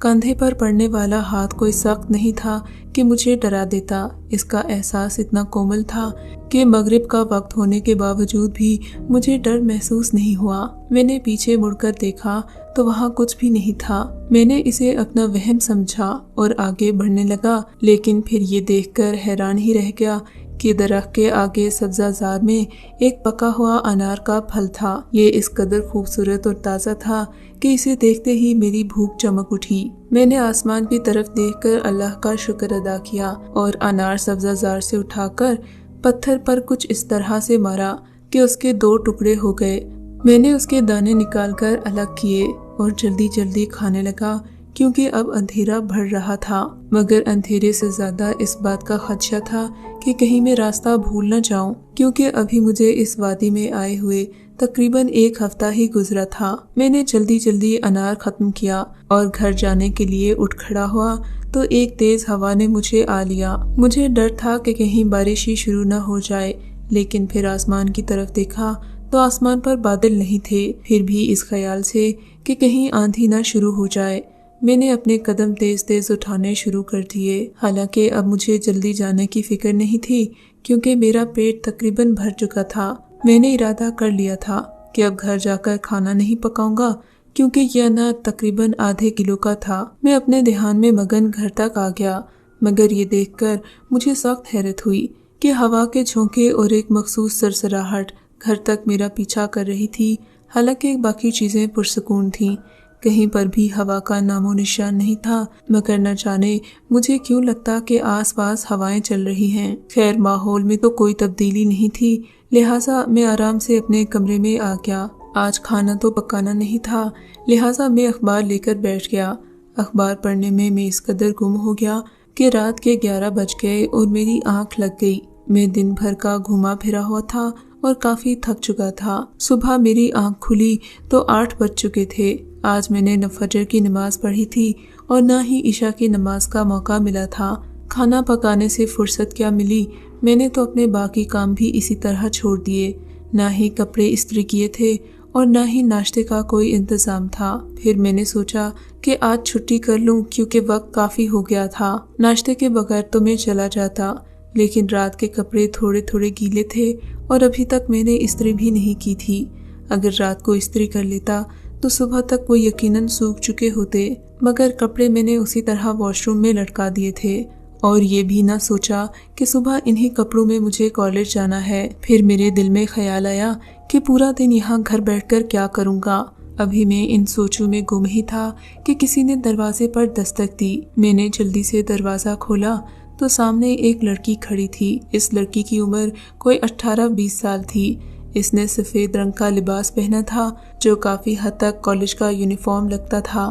کندھے پر پڑنے والا ہاتھ کوئی سخت نہیں تھا کہ مجھے ڈرا دیتا۔ اس کا احساس اتنا کومل تھا کہ مغرب کا وقت ہونے کے باوجود بھی مجھے ڈر محسوس نہیں ہوا۔ میں نے پیچھے مڑ کر دیکھا تو وہاں کچھ بھی نہیں تھا۔ میں نے اسے اپنا وہم سمجھا اور آگے بڑھنے لگا، لیکن پھر یہ دیکھ کر حیران ہی رہ گیا کہ درخت کے آگے سبزہ زار میں ایک پکا ہوا انار کا پھل تھا۔ یہ اس قدر خوبصورت اور تازہ تھا کہ اسے دیکھتے ہی میری بھوک چمک اٹھی۔ میں نے آسمان کی طرف دیکھ کر اللہ کا شکر ادا کیا اور انار سبزہ زار سے اٹھا کر پتھر پر کچھ اس طرح سے مارا کہ اس کے 2 ٹکڑے ہو گئے۔ میں نے اس کے دانے نکال کر الگ کیے اور جلدی جلدی کھانے لگا کیونکہ اب اندھیرا بڑھ رہا تھا، مگر اندھیرے سے زیادہ اس بات کا خدشہ تھا کہ کہیں میں راستہ بھول نہ جاؤں، کیونکہ ابھی مجھے اس وادی میں آئے ہوئے تقریباً 1 ہفتہ ہی گزرا تھا۔ میں نے جلدی جلدی انار ختم کیا اور گھر جانے کے لیے اٹھ کھڑا ہوا تو ایک تیز ہوا نے مجھے آ لیا۔ مجھے ڈر تھا کہ کہیں بارش ہی شروع نہ ہو جائے، لیکن پھر آسمان کی طرف دیکھا تو آسمان پر بادل نہیں تھے، پھر بھی اس خیال سے کہ کہیں آندھی نہ شروع ہو جائے میں نے اپنے قدم تیز تیز اٹھانے شروع کر دیے۔ حالانکہ اب مجھے جلدی جانے کی فکر نہیں تھی کیونکہ میرا پیٹ تقریباً بھر چکا تھا۔ میں نے ارادہ کر لیا تھا کہ اب گھر جا کر کھانا نہیں پکاؤں گا کیونکہ یہ انار تقریباً آدھے کلو کا تھا۔ میں اپنے دھیان میں مگن گھر تک آ گیا، مگر یہ دیکھ کر مجھے سخت حیرت ہوئی کہ ہوا کے جھونکے اور ایک مخصوص سرسراہٹ گھر تک میرا پیچھا کر رہی تھی، حالانکہ باقی چیزیں پرسکون تھیں۔ کہیں پر بھی ہوا کا نام و نشان نہیں تھا، مگر نہ جانے مجھے کیوں لگتا کہ آس پاس ہوائیں چل رہی ہیں۔ خیر ماحول میں تو کوئی تبدیلی نہیں تھی، لہٰذا میں آرام سے اپنے کمرے میں آ گیا۔ آج کھانا تو پکانا نہیں تھا، لہٰذا میں اخبار لے کر بیٹھ گیا۔ اخبار پڑھنے میں اس قدر گم ہو گیا کہ رات کے 11 بج گئے اور میری آنکھ لگ گئی۔ میں دن بھر کا گھوما پھرا ہوا تھا اور کافی تھک چکا تھا۔ صبح میری آنکھ کھلی تو 8 بج چکے تھے۔ آج میں نے نہ فجر کی نماز پڑھی تھی اور نہ ہی عشاء کی نماز کا موقع ملا تھا۔ کھانا پکانے سے فرصت کیا ملی، میں نے تو اپنے باقی کام بھی اسی طرح چھوڑ دیے۔ نہ ہی کپڑے استری کیے تھے اور نہ ہی ناشتے کا کوئی انتظام تھا۔ پھر میں نے سوچا کہ آج چھٹی کر لوں کیونکہ وقت کافی ہو گیا تھا۔ ناشتے کے بغیر تو میں چلا جاتا، لیکن رات کے کپڑے تھوڑے تھوڑے گیلے تھے اور ابھی تک میں نے استری بھی نہیں کی تھی۔ اگر رات کو استری کر لیتا تو صبح تک وہ یقیناً سوکھ چکے ہوتے، مگر کپڑے میں نے اسی طرح واش روم میں لٹکا دیے تھے اور یہ بھی نہ سوچا کہ صبح انہی کپڑوں میں مجھے کالج جانا ہے۔ پھر میرے دل میں خیال آیا کہ پورا دن یہاں گھر بیٹھ کر کیا کروں گا۔ ابھی میں ان سوچوں میں گم ہی تھا کہ کسی نے دروازے پر دستک دی۔ میں نے جلدی سے دروازہ کھولا تو سامنے ایک لڑکی کھڑی تھی۔ اس لڑکی کی عمر کوئی 18-20 سال تھی۔ اس نے سفید رنگ کا لباس پہنا تھا جو کافی حد تک کالج کا یونیفارم لگتا تھا۔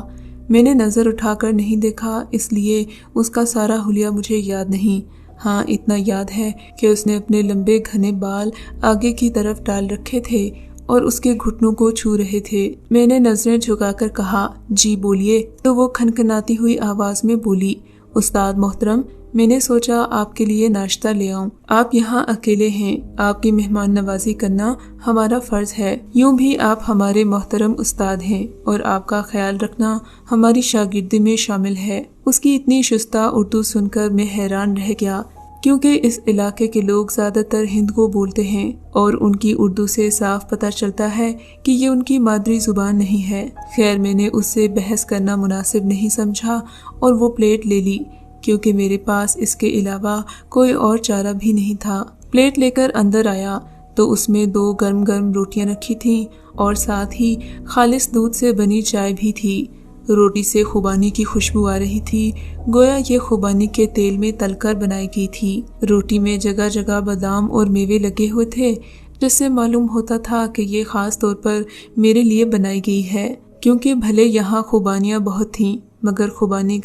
میں نے نظر اٹھا کر نہیں دیکھا، اس لیے اس کا سارا حلیہ مجھے یاد نہیں۔ ہاں اتنا یاد ہے کہ اس نے اپنے لمبے گھنے بال آگے کی طرف ڈال رکھے تھے اور اس کے گھٹنوں کو چھو رہے تھے۔ میں نے نظریں جھکا کر کہا، جی بولیے، تو وہ کھنکھناتی ہوئی آواز میں بولی، استاد محترم، میں نے سوچا آپ کے لیے ناشتہ لے آؤں۔ آپ یہاں اکیلے ہیں، آپ کی مہمان نوازی کرنا ہمارا فرض ہے۔ یوں بھی آپ ہمارے محترم استاد ہیں اور آپ کا خیال رکھنا ہماری شاگردی میں شامل ہے۔ اس کی اتنی شستہ اردو سن کر میں حیران رہ گیا، کیونکہ اس علاقے کے لوگ زیادہ تر ہند کو بولتے ہیں اور ان کی اردو سے صاف پتہ چلتا ہے کہ یہ ان کی مادری زبان نہیں ہے۔ خیر میں نے اس سے بحث کرنا مناسب نہیں سمجھا اور وہ پلیٹ لے لی، کیونکہ میرے پاس اس کے علاوہ کوئی اور چارہ بھی نہیں تھا۔ پلیٹ لے کر اندر آیا تو اس میں 2 گرم گرم روٹیاں رکھی تھیں اور ساتھ ہی خالص دودھ سے بنی چائے بھی تھی۔ روٹی سے خوبانی کی خوشبو آ رہی تھی، گویا یہ خوبانی کے تیل میں تل کر بنائی گئی تھی۔ روٹی میں جگہ جگہ بادام اور میوے لگے ہوئے تھے، جس سے معلوم ہوتا تھا کہ یہ خاص طور پر میرے لیے بنائی گئی ہے، کیونکہ بھلے یہاں خوبانیاں بہت تھیں مگر خوبانی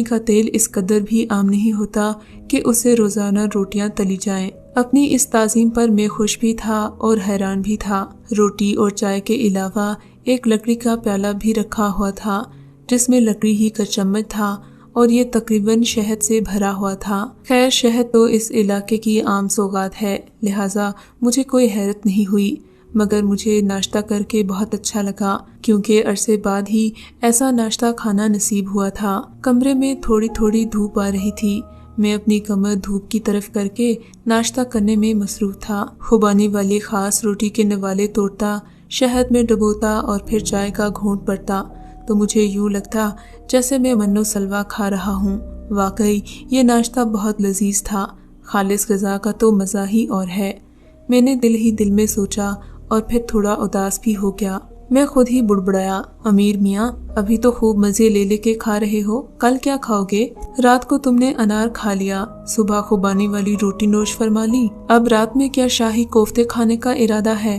کا تیل اس قدر بھی عام نہیں ہوتا کہ اسے روزانہ روٹیاں تلی جائیں۔ اپنی اس تعظیم پر میں خوش بھی تھا اور حیران بھی تھا۔ روٹی اور چائے کے علاوہ ایک لکڑی کا پیالہ بھی رکھا ہوا تھا جس میں لکڑی ہی کا چمچ تھا اور یہ تقریباً شہد سے بھرا ہوا تھا۔ خیر شہد تو اس علاقے کی عام سوغات ہے، لہٰذا مجھے کوئی حیرت نہیں ہوئی، مگر مجھے ناشتہ کر کے بہت اچھا لگا کیونکہ عرصے بعد ہی ایسا ناشتہ کھانا نصیب ہوا تھا۔ کمرے میں تھوڑی تھوڑی دھوپ آ رہی تھی۔ میں اپنی کمر دھوپ کی طرف کر کے ناشتہ کرنے میں مصروف تھا۔ خوبانی والی خاص روٹی کے نوالے توڑتا، شہد میں ڈبوتا اور پھر چائے کا گھونٹ بھرتا تو مجھے یوں لگتا جیسے میں من و سلوا کھا رہا ہوں۔ واقعی یہ ناشتہ بہت لذیذ تھا۔ خالص غذا کا تو مزہ ہی اور ہے۔ میں نے دل ہی دل میں سوچا اور پھر تھوڑا اداس بھی ہو گیا۔ میں خود ہی بڑبڑایا، امیر میاں ابھی تو خوب مزے لے لے کے کھا رہے ہو، کل کیا کھاؤ گے؟ رات کو تم نے انار کھا لیا، صبح خوبانی والی روٹی نوش فرما لی، اب رات میں کیا شاہی کوفتے کھانے کا ارادہ ہے؟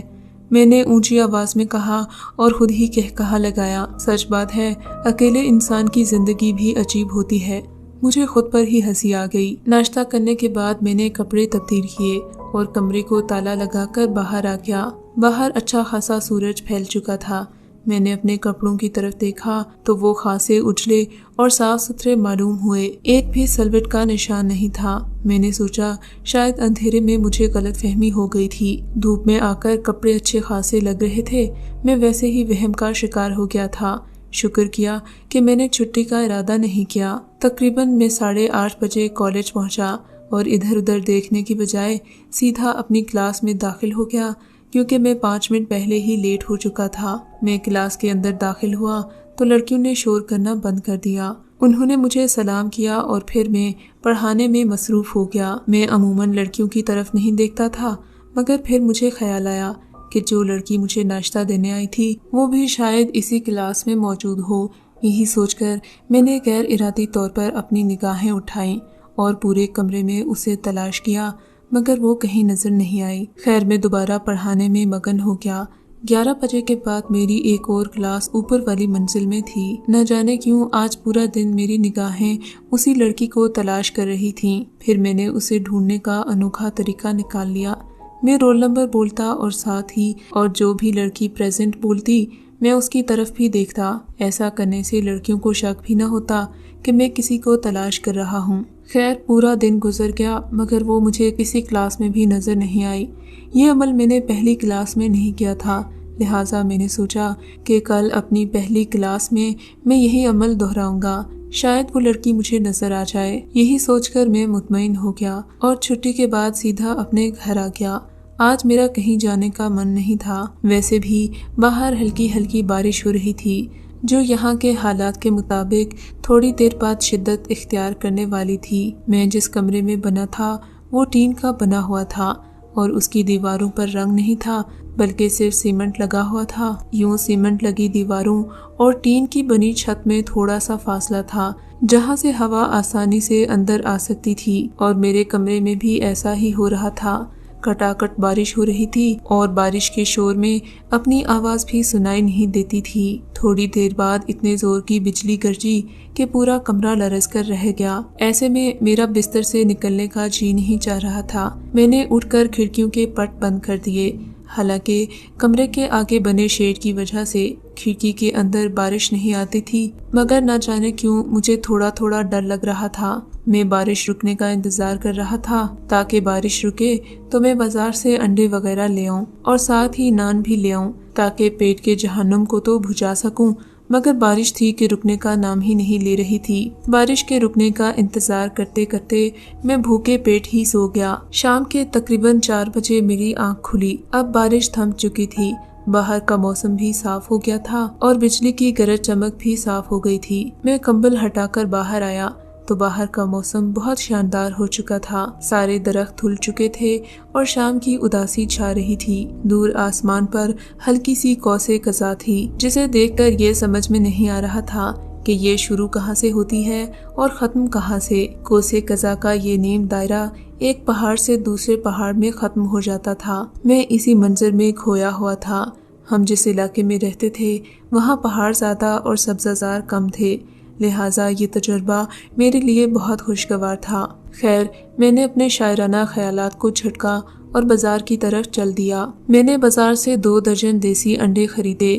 میں نے اونچی آواز میں کہا اور خود ہی کہا لگایا، سچ بات ہے اکیلے انسان کی زندگی بھی عجیب ہوتی ہے۔ مجھے خود پر ہی ہنسی آ گئی۔ ناشتہ کرنے کے بعد میں نے کپڑے تبدیل کیے اور کمرے کو تالا لگا کر باہر آ گیا۔ باہر اچھا خاصا سورج پھیل چکا تھا۔ میں نے اپنے کپڑوں کی طرف دیکھا تو وہ خاصے اجلے اور صاف ستھرے معلوم ہوئے، ایک بھی سلوٹ کا نشان نہیں تھا۔ میں نے سوچا شاید اندھیرے میں مجھے غلط فہمی ہو گئی تھی۔ دھوپ میں آ کر کپڑے اچھے خاصے لگ رہے تھے، میں ویسے ہی وہم کا شکار ہو گیا تھا۔ شکر کیا کہ میں نے چھٹی کا ارادہ نہیں کیا۔ تقریباً میں 8:30 بجے کالج پہنچا اور ادھر ادھر دیکھنے کی بجائے سیدھا اپنی کلاس میں داخل ہو گیا کیونکہ میں 5 منٹ پہلے ہی لیٹ ہو چکا تھا۔ میں کلاس کے اندر داخل ہوا تو لڑکیوں نے شور کرنا بند کر دیا۔ انہوں نے مجھے سلام کیا اور پھر میں پڑھانے میں مصروف ہو گیا۔ میں عموماً لڑکیوں کی طرف نہیں دیکھتا تھا، مگر پھر مجھے خیال آیا کہ جو لڑکی مجھے ناشتہ دینے آئی تھی وہ بھی شاید اسی کلاس میں موجود ہو۔ یہی سوچ کر میں نے غیر ارادی طور پر اپنی نگاہیں اٹھائیں اور پورے کمرے میں اسے تلاش کیا، مگر وہ کہیں نظر نہیں آئی۔ خیر میں دوبارہ پڑھانے میں مگن ہو گیا۔ 11 بجے کے بعد میری ایک اور کلاس اوپر والی منزل میں تھی۔ نہ جانے کیوں آج پورا دن میری نگاہیں اسی لڑکی کو تلاش کر رہی تھیں۔ پھر میں نے اسے ڈھونڈنے کا انوکھا طریقہ نکال لیا۔ میں رول نمبر بولتا اور ساتھ ہی اور جو بھی لڑکی پریزنٹ بولتی میں اس کی طرف بھی دیکھتا۔ ایسا کرنے سے لڑکیوں کو شک بھی نہ ہوتا کہ میں کسی کو تلاش کر رہا ہوں۔ خیر پورا دن گزر گیا مگر وہ مجھے کسی کلاس میں بھی نظر نہیں آئی۔ یہ عمل میں نے پہلی کلاس میں نہیں کیا تھا، لہٰذا میں نے سوچا کہ کل اپنی پہلی کلاس میں یہی عمل دہراؤں گا، شاید وہ لڑکی مجھے نظر آ جائے۔ یہی سوچ کر میں مطمئن ہو گیا اور چھٹی کے بعد سیدھا اپنے گھر آ گیا۔ آج میرا کہیں جانے کا من نہیں تھا، ویسے بھی باہر ہلکی ہلکی بارش ہو رہی تھی جو یہاں کے حالات کے مطابق تھوڑی دیر بعد شدت اختیار کرنے والی تھی۔ میں جس کمرے میں بنا تھا وہ ٹین کا بنا ہوا تھا اور اس کی دیواروں پر رنگ نہیں تھا بلکہ صرف سیمنٹ لگا ہوا تھا۔ یوں سیمنٹ لگی دیواروں اور ٹین کی بنی چھت میں تھوڑا سا فاصلہ تھا جہاں سے ہوا آسانی سے اندر آ سکتی تھی، اور میرے کمرے میں بھی ایسا ہی ہو رہا تھا۔ کٹاکٹ بارش ہو رہی تھی اور بارش کے شور میں اپنی آواز بھی سنائی نہیں دیتی تھی۔ تھوڑی دیر بعد اتنے زور کی بجلی گرجی کہ پورا کمرہ لرز کر رہ گیا۔ ایسے میں میرا بستر سے نکلنے کا جی نہیں چاہ رہا تھا۔ میں نے اٹھ کر کھڑکیوں کے پٹ بند کر دیے۔ حالانکہ کمرے کے آگے بنے شیڈ کی وجہ سے کھڑکی کے اندر بارش نہیں آتی تھی، مگر نہ جانے کیوں مجھے تھوڑا تھوڑا ڈر لگ رہا تھا۔ میں بارش رکنے کا انتظار کر رہا تھا تاکہ بارش رکے تو میں بازار سے انڈے وغیرہ لے آؤں اور ساتھ ہی نان بھی لے آؤں تاکہ پیٹ کے جہنم کو تو بجھا سکوں، مگر بارش تھی کہ رکنے کا نام ہی نہیں لے رہی تھی۔ بارش کے رکنے کا انتظار کرتے کرتے میں بھوکے پیٹ ہی سو گیا۔ شام کے تقریباً 4 بجے میری آنکھ کھلی۔ اب بارش تھم چکی تھی، باہر کا موسم بھی صاف ہو گیا تھا اور بجلی کی گرج چمک بھی صاف ہو گئی تھی۔ میں کمبل ہٹا کر باہر آیا تو باہر کا موسم بہت شاندار ہو چکا تھا۔ سارے درخت دھل چکے تھے اور شام کی اداسی چھا رہی تھی۔ دور آسمان پر ہلکی سی قوس قزح تھی جسے دیکھ کر یہ سمجھ میں نہیں آ رہا تھا کہ یہ شروع کہاں سے ہوتی ہے اور ختم کہاں سے۔ قوس قزح کا یہ نیم دائرہ ایک پہاڑ سے دوسرے پہاڑ میں ختم ہو جاتا تھا۔ میں اسی منظر میں کھویا ہوا تھا۔ ہم جس علاقے میں رہتے تھے وہاں پہاڑ زیادہ اور سبززار کم تھے، لہٰذا یہ تجربہ میرے لیے بہت خوشگوار تھا۔ خیر میں نے اپنے شاعرانہ خیالات کو جھٹکا اور بازار کی طرف چل دیا۔ میں نے بازار سے 2 درجن دیسی انڈے خریدے۔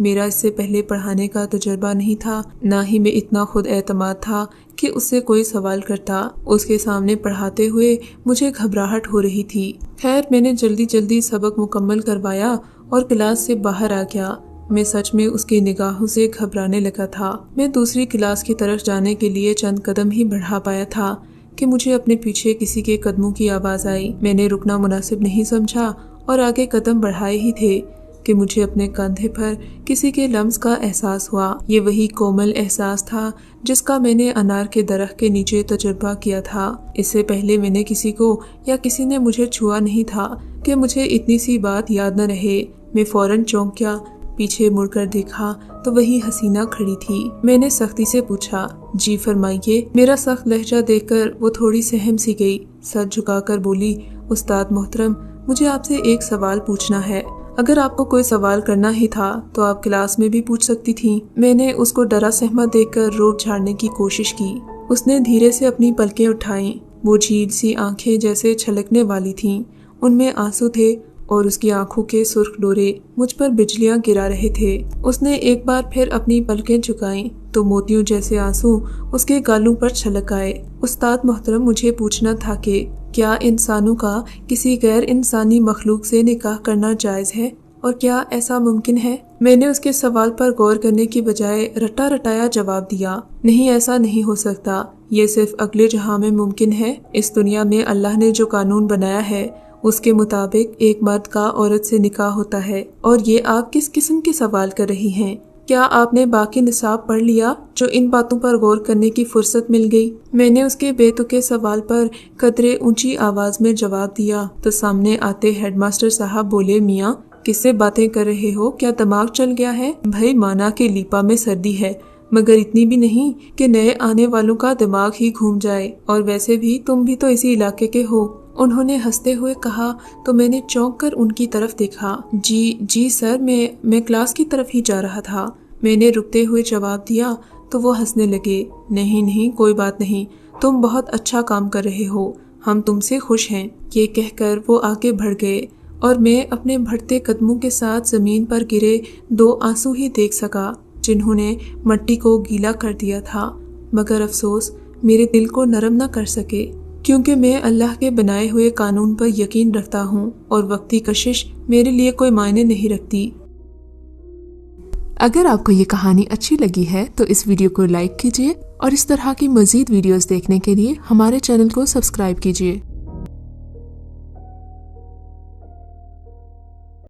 میرا اس سے پہلے پڑھانے کا تجربہ نہیں تھا، نہ ہی میں اتنا خود اعتماد تھا کہ اس سے کوئی سوال کرتا۔ اس کے سامنے پڑھاتے ہوئے مجھے گھبراہٹ ہو رہی تھی۔ خیر میں نے جلدی سبق مکمل کروایا اور کلاس سے باہر آ گیا۔ میں سچ میں اس کی نگاہوں سے گھبرانے لگا تھا۔ میں دوسری کلاس کی طرف جانے کے لیے چند قدم ہی بڑھا پایا تھا کہ مجھے اپنے پیچھے کسی کے قدموں کی آواز آئی۔ میں نے رکنا مناسب نہیں سمجھا اور آگے قدم بڑھائے ہی تھے کہ مجھے اپنے کندھے پر کسی کے لمس کا احساس ہوا۔ یہ وہی کومل احساس تھا جس کا میں نے انار کے درخت کے نیچے تجربہ کیا تھا۔ اس سے پہلے میں نے کسی کو یا کسی نے مجھے چھوا نہیں تھا کہ مجھے اتنی سی بات یاد نہ رہے۔ میں فوراً چونک گیا، پیچھے مڑ کر دیکھا تو وہی حسینہ کھڑی تھی۔ میں نے سختی سے پوچھا، جی فرمائیے۔ میرا سخت لہجہ دیکھ کر وہ تھوڑی سہم سی گئی، سر جھکا کر بولی، استاد محترم مجھے آپ سے ایک سوال پوچھنا ہے۔ اگر آپ کو کوئی سوال کرنا ہی تھا تو آپ کلاس میں بھی پوچھ سکتی تھیں۔ میں نے اس کو ڈرا سہما دیکھ کر روب جھاڑنے کی کوشش کی۔ اس نے دھیرے سے اپنی پلکیں اٹھائیں، وہ جھیل سی آنکھیں جیسے چھلکنے والی تھیں، ان میں آنسو تھے اور اس کی آنکھوں کے سرخ ڈورے مجھ پر بجلیاں گرا رہے تھے۔ اس نے ایک بار پھر اپنی پلکیں جھکائیں تو موتیوں جیسے آنسو اس کے گالوں پر چھلک آئے۔ استاد محترم مجھے پوچھنا تھا کہ کیا انسانوں کا کسی غیر انسانی مخلوق سے نکاح کرنا جائز ہے اور کیا ایسا ممکن ہے؟ میں نے اس کے سوال پر غور کرنے کی بجائے رٹا رٹایا جواب دیا، نہیں ایسا نہیں ہو سکتا، یہ صرف اگلے جہاں میں ممکن ہے۔ اس دنیا میں اللہ نے جو قانون بنایا ہے اس کے مطابق ایک مرد کا عورت سے نکاح ہوتا ہے، اور یہ آپ کس قسم کے سوال کر رہی ہیں؟ کیا آپ نے باقی نصاب پڑھ لیا جو ان باتوں پر غور کرنے کی فرصت مل گئی؟ میں نے اس کے بے تکے سوال پر قدرے اونچی آواز میں جواب دیا تو سامنے آتے ہیڈ ماسٹر صاحب بولے، میاں کس سے باتیں کر رہے ہو؟ کیا دماغ چل گیا ہے؟ بھائی مانا کہ لیپا میں سردی ہے مگر اتنی بھی نہیں کہ نئے آنے والوں کا دماغ ہی گھوم جائے، اور ویسے بھی تم بھی تو اسی علاقے کے ہو۔ انہوں نے ہنستے ہوئے کہا تو میں نے چونک کر ان کی طرف دیکھا۔ جی سر، میں کلاس کی طرف ہی جا رہا تھا، میں نے رکتے ہوئے جواب دیا تو وہ ہنسنے لگے۔ نہیں کوئی بات نہیں، تم بہت اچھا کام کر رہے ہو، ہم تم سے خوش ہیں۔ یہ کہہ کر وہ آگے بڑھ گئے اور میں اپنے بڑھتے قدموں کے ساتھ زمین پر گرے 2 آنسو ہی دیکھ سکا جنہوں نے مٹی کو گیلا کر دیا تھا، مگر افسوس میرے دل کو نرم نہ کر سکے، کیونکہ میں اللہ کے بنائے ہوئے قانون پر یقین رکھتا ہوں اور وقتی کشش میرے لیے کوئی معنی نہیں رکھتی۔ اگر آپ کو یہ کہانی اچھی لگی ہے تو اس ویڈیو کو لائک کیجیے اور اس طرح کی مزید ویڈیوز دیکھنے کے لیے ہمارے چینل کو سبسکرائب کیجیے۔